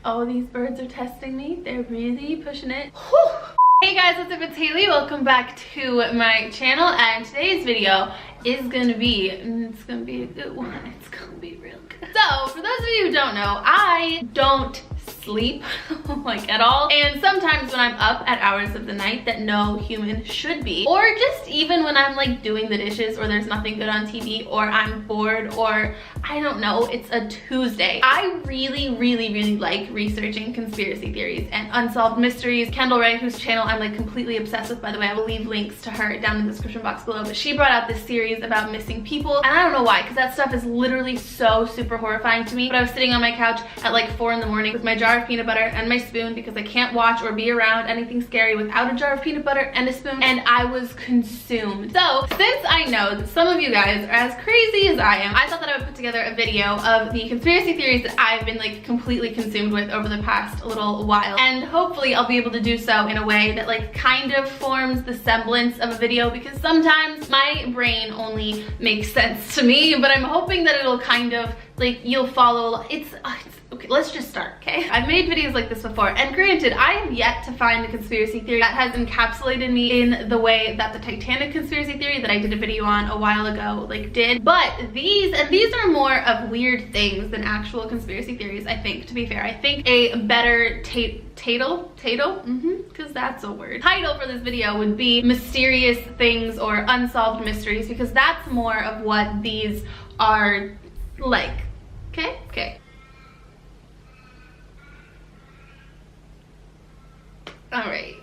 Oh, these birds are testing me. They're really pushing it. Whew. Hey guys, what's up? It's Haley. Welcome back to my channel, and today's video is gonna be a good one. It's gonna be real good. So, for those of you who don't know, I don't sleep like at all, and sometimes when I'm up at hours of the night that no human should be, or just even when I'm like doing the dishes or there's nothing good on TV or I'm bored or I don't know, it's a Tuesday. I really like researching conspiracy theories and unsolved mysteries. Kendall Ray, whose channel I'm like completely obsessed with, by the way, I will leave links to her down in the description box below, but she brought out this series about missing people, and I don't know why, because that stuff is literally so super horrifying to me. But I was sitting on my couch at like 4 in the morning with my jar of peanut butter and my spoon, because I can't watch or be around anything scary without a jar of peanut butter and a spoon, and I was consumed. So since I know that some of you guys are as crazy as I am, I thought that I would put together a video of the conspiracy theories that I've been like completely consumed with over the past little while, and hopefully I'll be able to do so in a way that like kind of forms the semblance of a video, because sometimes my brain only makes sense to me, but I'm hoping that it'll kind of like, you'll follow. It's okay, let's just start, okay? I've made videos like this before, and granted, I have yet to find a conspiracy theory that has encapsulated me in the way that the Titanic conspiracy theory that I did a video on a while ago like did. But these are more of weird things than actual conspiracy theories, I think, to be fair. I think a better title, because that's a word, title for this video would be Mysterious Things or Unsolved Mysteries, because that's more of what these are like. Okay. Alright,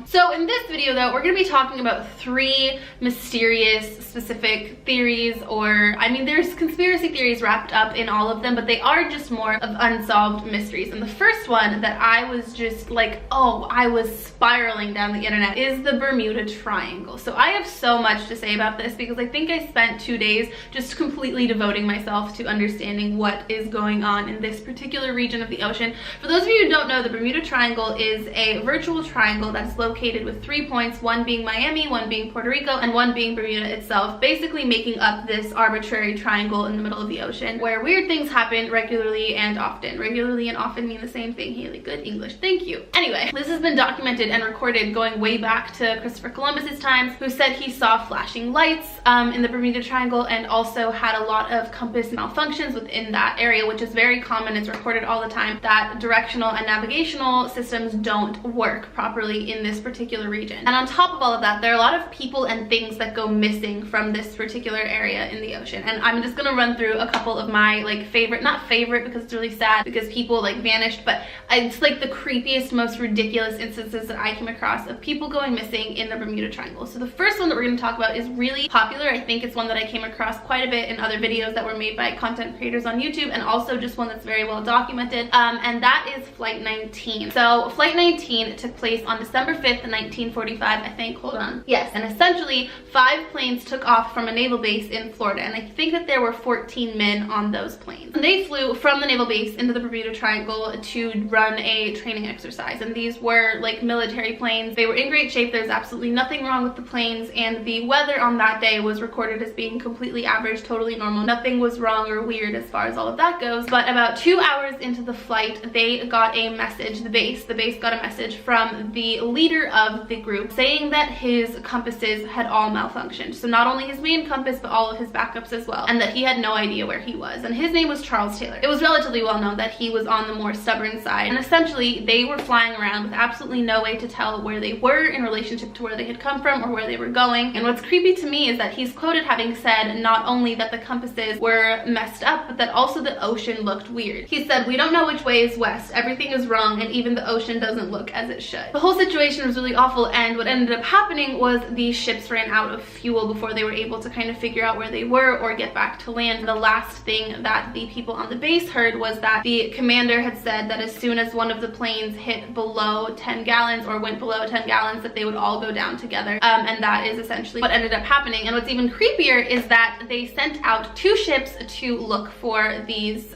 so in this video though, we're going to be talking about 3 mysterious specific theories, or I mean there's conspiracy theories wrapped up in all of them, but they are just more of unsolved mysteries. And the first one that I was just like, oh, I was spiraling down the internet, is the Bermuda Triangle. So I have so much to say about this, because I think I spent 2 days just completely devoting myself to understanding what is going on in this particular region of the ocean. For those of you who don't know, the Bermuda Triangle is a virtual triangle that's located with 3 points, one being Miami, one being Puerto Rico, and one being Bermuda itself, basically making up this arbitrary triangle in the middle of the ocean where weird things happen regularly and often. Regularly and often mean the same thing, Haley. Good English, thank you. Anyway, this has been documented and recorded going way back to Christopher Columbus's times, who said he saw flashing lights in the Bermuda Triangle, and also had a lot of compass malfunctions within that area, which is very common. It's recorded all the time that directional and navigational systems don't work properly in this particular region. And on top of all of that, there are a lot of people and things that go missing from this particular area in the ocean. And I'm just gonna run through a couple of my like favorite, not favorite because it's really sad because people like vanished, but it's like the creepiest, most ridiculous instances that I came across of people going missing in the Bermuda Triangle. So the first one that we're gonna talk about is really popular. I think it's one that I came across quite a bit in other videos that were made by content creators on YouTube, and also just one that's very well documented, and that is Flight 19. So Flight 19 took place on December 5th, 1945, I think. Hold on. Yes, and essentially 5 planes took off from a naval base in Florida, and I think that there were 14 men on those planes. And they flew from the naval base into the Bermuda Triangle to run a training exercise, and these were like military planes. They were in great shape. There's absolutely nothing wrong with the planes, and the weather on that day was recorded as being completely average, totally normal. Nothing was wrong or weird as far as all of that goes. But about 2 hours into the flight, they got a message. The base got a message from the leader of the group saying that his compasses had all malfunctioned. So not only his main compass, but all of his backups as well, and that he had no idea where he was. And his name was Charles Taylor. It was relatively well known that he was on the more stubborn side, and essentially they were flying around with absolutely no way to tell where they were in relationship to where they had come from or where they were going. And what's creepy to me is that he's quoted having said not only that the compasses were messed up, but that also the ocean looked weird. He said, "We don't know which way is west. Everything is wrong, and even the ocean doesn't look as it should." The whole situation was really awful, and what ended up happening was the ships ran out of fuel before they were able to kind of figure out where they were or get back to land. The last thing that the people on the base heard was that the commander had said that as soon as one of the planes hit below 10 gallons or went below 10 gallons, that they would all go down together, and that is essentially what ended up happening. And what's even creepier is that they sent out 2 ships to look for these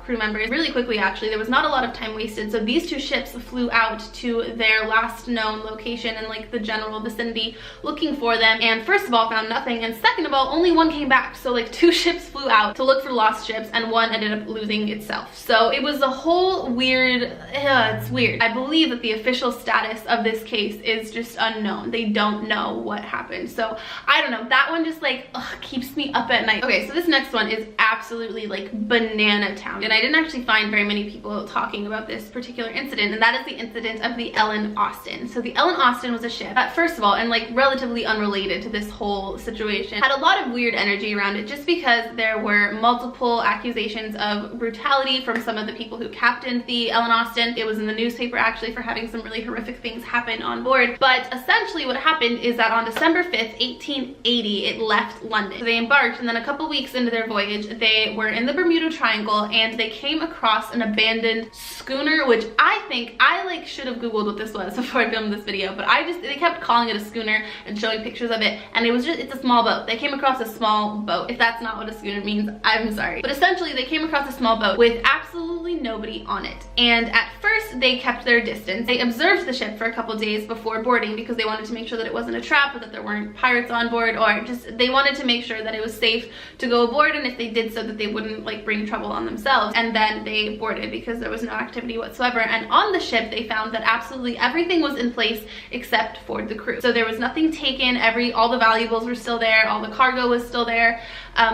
crew members really quickly. Actually, there was not a lot of time wasted, so these 2 ships flew out to their last known location in like the general vicinity looking for them, and first of all found nothing, and second of all only one came back. So like 2 ships flew out to look for lost ships and one ended up losing itself. So it was a whole weird, it's weird. I believe that the official status of this case is just unknown. They don't know what happened. So I don't know, that one just like keeps me up at night. Okay, so this next one is absolutely like banana town, and I didn't actually find very many people talking about this particular incident, and that is the incident of the Ellen Austin. So the Ellen Austin was a ship that, first of all, and like relatively unrelated to this whole situation, had a lot of weird energy around it just because there were multiple accusations of brutality from some of the people who captained the Ellen Austin. It was in the newspaper actually for having some really horrific things happen on board. But essentially what happened is that on December 5th, 1880, it left London. So they embarked, and then a couple weeks into their voyage, they were in the Bermuda Triangle and they came across an abandoned schooner, which I think I like should have googled what this was before I filmed this video, but they kept calling it a schooner and showing pictures of it, and it was just, it's a small boat. They came across a small boat. If that's not what a schooner means, I'm sorry. But essentially they came across a small boat with absolutely nobody on it, and at first they kept their distance. They observed the ship for a couple days before boarding because they wanted to make sure that it wasn't a trap or that there weren't pirates on board, or just they wanted to make sure that it was safe to go aboard, and if they did so that they wouldn't like bring trouble on themselves. And then they boarded because there was no activity whatsoever, and on the ship they found that absolutely everything was in place except for the crew. So there was nothing taken, all the valuables were still there, all the cargo was still there,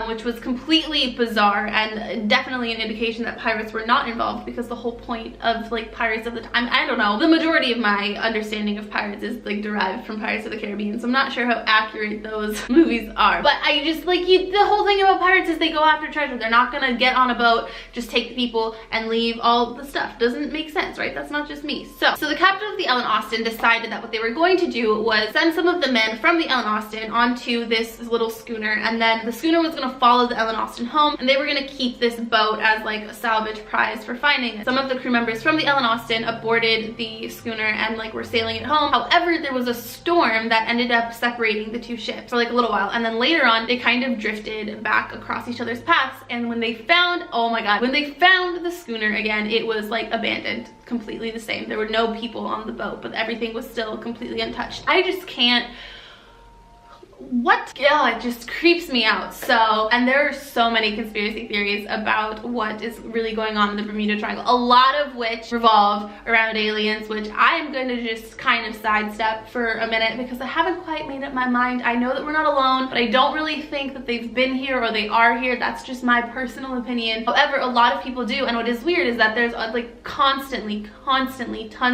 which was completely bizarre and definitely an indication that pirates were not involved, because the whole point of like pirates of the time, I don't know, the majority of my understanding of pirates is like derived from Pirates of the Caribbean, so I'm not sure how accurate those movies are. But I just like, the whole thing about pirates is they go after treasure. They're not gonna get on a boat, just take people and leave all the stuff. Doesn't make sense, right? That's not just me. So the captain of the Ellen Austin decided that what they were going to do was send some of the men from the Ellen Austin onto this little schooner, and then the schooner was gonna follow the Ellen Austin home, and they were gonna keep this boat as like a salvage prize for finding it. Some of the crew members from the Ellen Austin aborted the schooner and like were sailing it home. However, there was a storm that ended up separating the 2 ships for like a little while, and then later on they kind of drifted back across each other's paths, and when they found, oh my god, when they found the schooner again, it was like abandoned, completely the same. There were no people on the boat, but everything was still completely untouched. I just can't, what? Yeah, it just creeps me out. So, and there are so many conspiracy theories about what is really going on in the Bermuda Triangle, a lot of which revolve around aliens, which I'm going to just kind of sidestep for a minute because I haven't quite made up my mind. I know that we're not alone, but I don't really think that they've been here or they are here. That's just my personal opinion. However, a lot of people do, and what is weird is that there's like constantly tons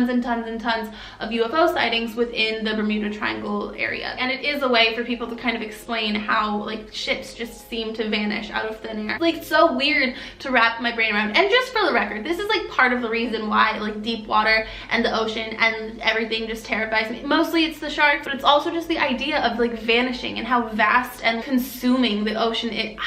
and tons of UFO sightings within the Bermuda Triangle area, and it is a way for people to kind of explain how like ships just seem to vanish out of thin air. Like, so weird to wrap my brain around. And just for the record, this is like part of the reason why like deep water and the ocean and everything just terrifies me. Mostly it's the sharks, but it's also just the idea of like vanishing and how vast and consuming the ocean is.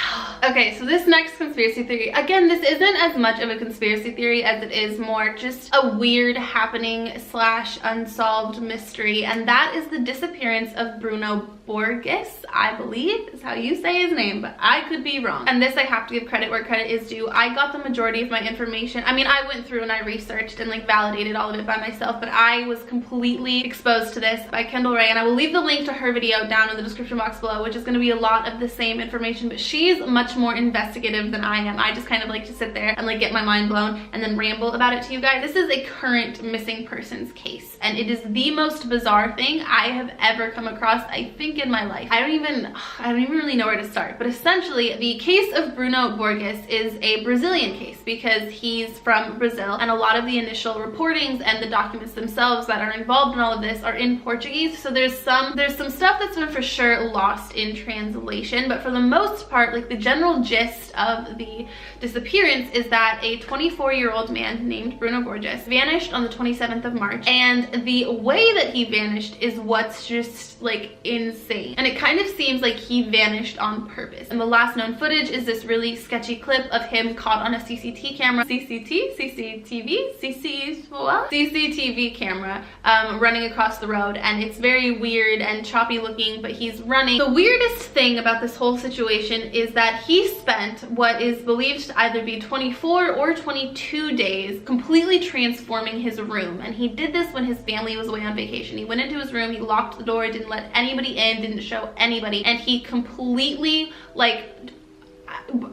Okay, so this next conspiracy theory, again, this isn't as much of a conspiracy theory as it is more just a weird happening / unsolved mystery, and that is the disappearance of Bruno Borges, I believe is how you say his name, but I could be wrong. And this, I have to give credit where credit is due. I got the majority of my information. I mean, I went through and I researched and like validated all of it by myself, but I was completely exposed to this by Kendall Rae, and I will leave the link to her video down in the description box below, which is going to be a lot of the same information, but she's much more investigative than I am. I just kind of like to sit there and like get my mind blown and then ramble about it to you guys. This is a current missing persons case, and it is the most bizarre thing I have ever come across, I think, in my life. I don't even really know where to start, but essentially the case of Bruno Borges is a Brazilian case because he's from Brazil, and a lot of the initial reportings and the documents themselves that are involved in all of this are in Portuguese, so there's some stuff that's been for sure lost in translation, but for the most part, like the general gist of the disappearance is that a 24-year-old man named Bruno Borges vanished on the 27th of March, and the way that he vanished is what's just like insane. insane. And it kind of seems like he vanished on purpose. And the last known footage is this really sketchy clip of him caught on a CCTV camera, CCTV camera, running across the road. And it's very weird and choppy looking, but he's running. The weirdest thing about this whole situation is that he spent what is believed to either be 24 or 22 days completely transforming his room. And he did this when his family was away on vacation. He went into his room, he locked the door, didn't let anybody in, didn't show anybody, and he completely, like,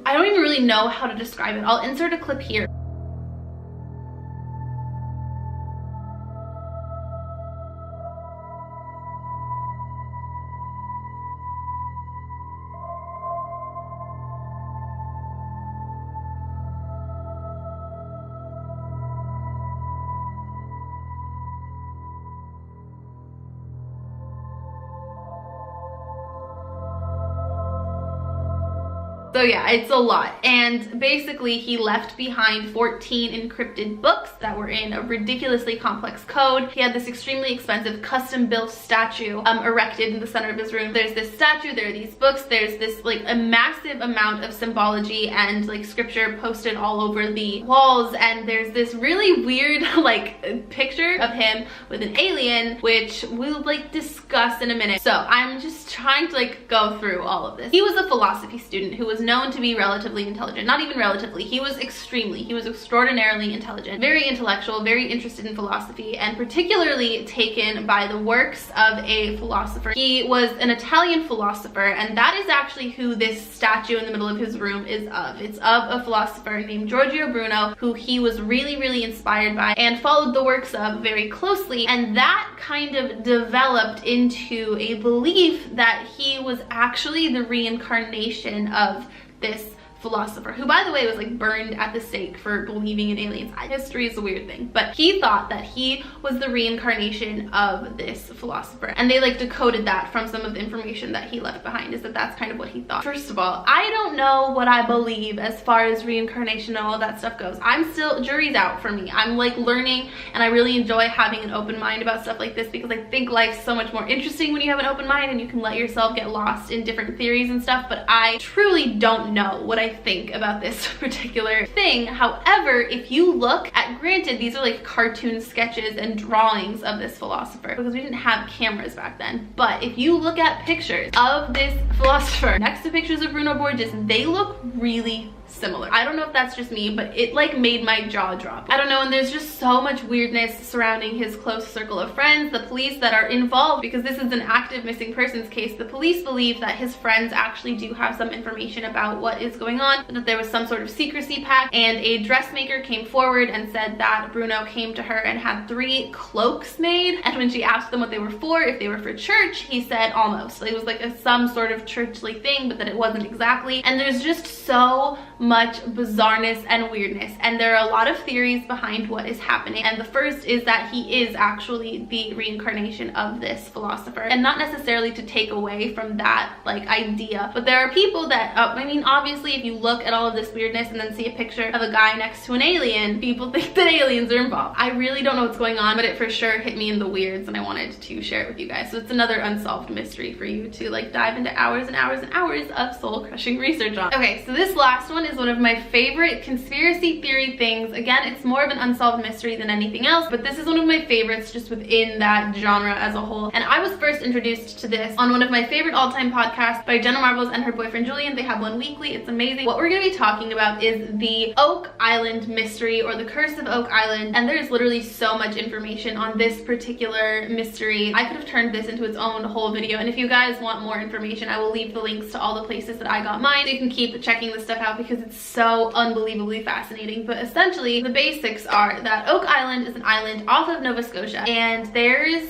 I don't even really know how to describe it. I'll insert a clip here. So yeah, it's a lot. And basically he left behind 14 encrypted books that were in a ridiculously complex code. He had this extremely expensive custom built statue erected in the center of his room. There's this statue, there are these books, there's this like a massive amount of symbology and like scripture posted all over the walls, and there's this really weird like picture of him with an alien, which we'll like discuss in a minute. So I'm just trying to like go through all of this. He was a philosophy student who was known to be relatively intelligent. Not even relatively, he was extraordinarily intelligent, very intellectual, very interested in philosophy, and particularly taken by the works of a philosopher. He was an Italian philosopher, and that is actually who this statue in the middle of his room is of. It's of a philosopher named Giorgio Bruno, who he was really inspired by and followed the works of very closely, and that kind of developed into a belief that he was actually the reincarnation of this philosopher, who by the way was like burned at the stake for believing in aliens. History is a weird thing, but he thought that he was the reincarnation of this philosopher, and they like decoded that from some of the information that he left behind, is that that's kind of what he thought. First of all, I don't know what I believe as far as reincarnation and all of that stuff goes. I'm still, jury's out for me. I'm like learning, and I really enjoy having an open mind about stuff like this, because I think life's so much more interesting when you have an open mind and you can let yourself get lost in different theories and stuff, but I truly don't know what I think about this particular thing. However, if you look at, granted, these are like cartoon sketches and drawings of this philosopher because we didn't have cameras back then, but if you look at pictures of this philosopher next to pictures of Bruno Borges, they look really similar. I don't know if that's just me, but it like made my jaw drop. I don't know, and there's just so much weirdness surrounding his close circle of friends. The police that are involved, because this is an active missing persons case, the police believe that his friends actually do have some information about what is going on, that there was some sort of secrecy pact, and a dressmaker came forward and said that Bruno came to her and had 3 cloaks made, and when she asked them what they were for, if they were for church, he said almost. It was like some sort of churchly thing, but that it wasn't exactly. And there's just so much bizarreness and weirdness, and there are a lot of theories behind what is happening, and the first is that he is actually the reincarnation of this philosopher, and not necessarily to take away from that like idea, but there are people that I mean, obviously if you look at all of this weirdness and then see a picture of a guy next to an alien, people think that aliens are involved. I really don't know what's going on, but it for sure hit me in the weirds, and I wanted to share it with you guys. So it's another unsolved mystery for you to like dive into hours and hours and hours of soul-crushing research on. Okay, so this last one is one of my favorite conspiracy theory things. Again, it's more of an unsolved mystery than anything else, but this is one of my favorites just within that genre as a whole. And I was first introduced to this on one of my favorite all-time podcasts by Jenna Marbles and her boyfriend Julian. They have one weekly. It's amazing. What we're going to be talking about is the Oak Island mystery, or the curse of Oak Island, and there's literally so much information on this particular mystery. I could have turned this into its own whole video, and if you guys want more information, I will leave the links to all the places that I got mine, so you can keep checking this stuff out because it's so unbelievably fascinating. But essentially the basics are that Oak Island is an island off of Nova Scotia, and there's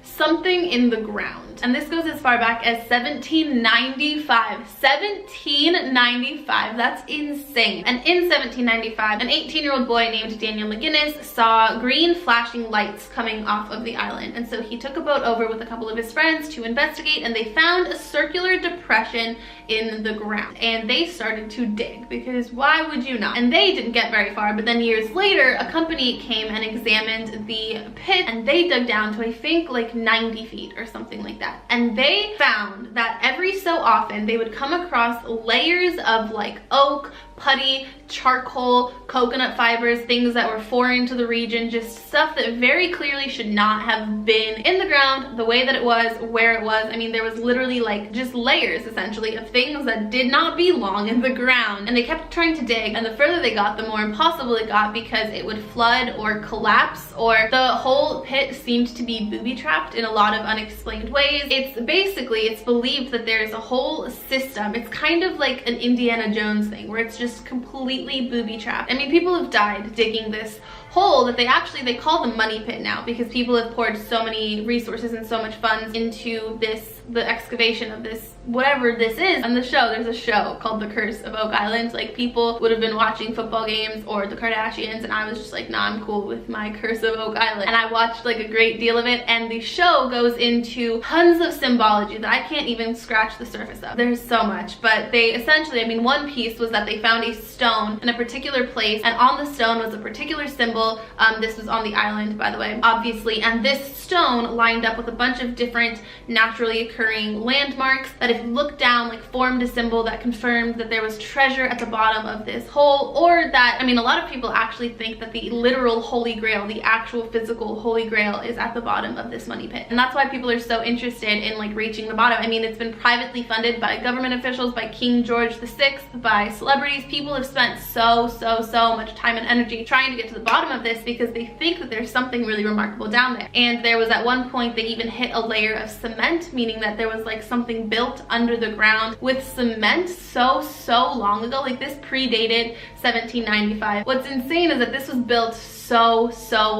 something in the ground, and this goes as far back as 1795. 1795, that's insane. And in 1795, an 18-year-old boy named Daniel McGinnis saw green flashing lights coming off of the island, and so he took a boat over with a couple of his friends to investigate, and they found a circular depression in the ground, and they started to dig, because why would you not? And they didn't get very far, but then years later a company came and examined the pit, and they dug down to I think like 90 feet or something like that. And they found that every so often they would come across layers of like oak, putty, charcoal, coconut fibers, things that were foreign to the region, just stuff that very clearly should not have been in the ground the way that it was, where it was. I mean, there was literally like just layers essentially of things that did not belong in the ground. And they kept trying to dig, and the further they got, the more impossible it got, because it would flood or collapse, or the whole pit seemed to be booby-trapped in a lot of unexplained ways. It's believed that there's a whole system. It's kind of like an Indiana Jones thing, where it's just completely booby-trapped. I mean, people have died digging this hole that they call the money pit now, because people have poured so many resources and so much funds into the excavation of this, whatever this is. On the show, there's a show called The Curse of Oak Island. Like, people would have been watching football games or the Kardashians, and I was just like, nah, I'm cool with my Curse of Oak Island. And I watched like a great deal of it, and the show goes into tons of symbology that I can't even scratch the surface of. There's so much, but they essentially, I mean, one piece was that they found a stone in a particular place, and on the stone was a particular symbol. This was on the island, by the way, obviously, and this stone lined up with a bunch of different naturally occurring landmarks that, if you look down, like formed a symbol that confirmed that there was treasure at the bottom of this hole, or that, I mean, a lot of people actually think that the literal Holy Grail, the actual physical Holy Grail, is at the bottom of this money pit. And that's why people are so interested in like reaching the bottom. I mean, it's been privately funded by government officials, by King George VI, by celebrities. People have spent so much time and energy trying to get to the bottom of this, because they think that there's something really remarkable down there. And there was, at one point, they even hit a layer of cement, meaning that there was like something built under the ground with cement so long ago. Like, this predated 1795. What's insane is that this was built so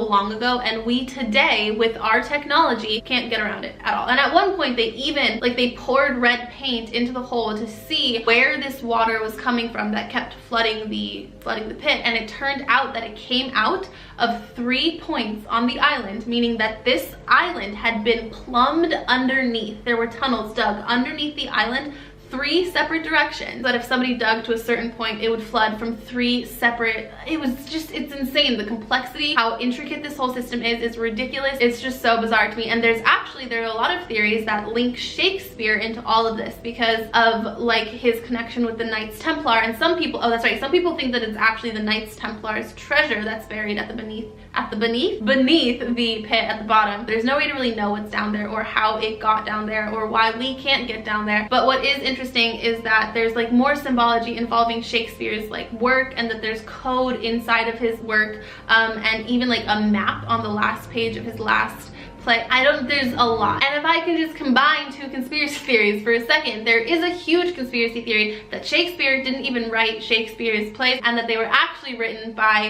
long ago, and we today, with our technology, can't get around it at all. And at one point, they even, like, they poured red paint into the hole to see where this water was coming from that kept flooding the pit. And it turned out that it came out of 3 points on the island, meaning that this island had been plumbed underneath. There were tunnels dug underneath the island, 3 separate directions, that if somebody dug to a certain point, it would flood from 3 separate, it's insane. The complexity, how intricate this whole system is ridiculous. It's just so bizarre to me. And there are a lot of theories that link Shakespeare into all of this, because of like his connection with the Knights Templar. And some people, oh that's right, some people think that it's actually the Knights Templar's treasure that's buried beneath the pit at the bottom. There's no way to really know what's down there, or how it got down there, or why we can't get down there. But what is interesting is that there's like more symbology involving Shakespeare's like work, and that there's code inside of his work, and even like a map on the last page of his last play. There's a lot. And if I can just combine 2 conspiracy theories for a second, there is a huge conspiracy theory that Shakespeare didn't even write Shakespeare's plays, and that they were actually written by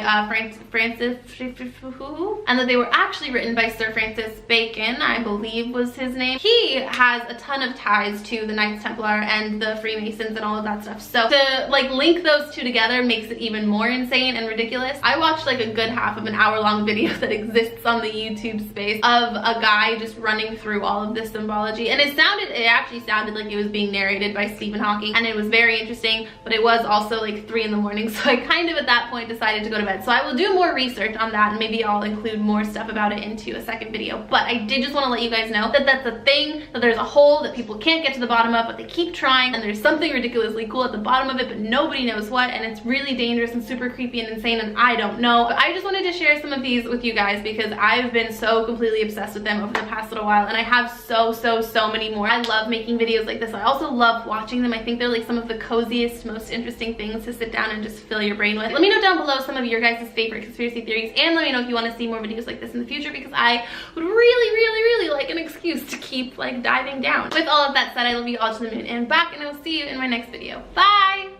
Sir Francis Bacon, I believe was his name. He has a ton of ties to the Knights Templar and the Freemasons and all of that stuff. So to like link those 2 together makes it even more insane and ridiculous. I watched like a good half of an hour-long video that exists on the YouTube space of a guy just running through all of this symbology, and it actually sounded like it was being narrated by Stephen Hawking, and it was very interesting, but it was also like 3 in the morning, so I kind of at that point decided to go to bed. So I will do more research on that, and maybe I'll include more stuff about it into a second video. But I did just want to let you guys know that that's a thing, that there's a hole that people can't get to the bottom of, but they keep trying, and there's something ridiculously cool at the bottom of it, but nobody knows what, and it's really dangerous and super creepy and insane, and I don't know. But I just wanted to share some of these with you guys, because I've been so completely obsessed with them over the past little while, and I have so many more. I love making videos like this. I also love watching them. I think they're like some of the coziest, most interesting things to sit down and just fill your brain with. Let me know down below some of your guys' favorite conspiracy theories, and let me know if you want to see more videos like this in the future, because I would really like an excuse to keep like diving down. With all of that said, I love you all to the moon and back, and I will see you in my next video. Bye!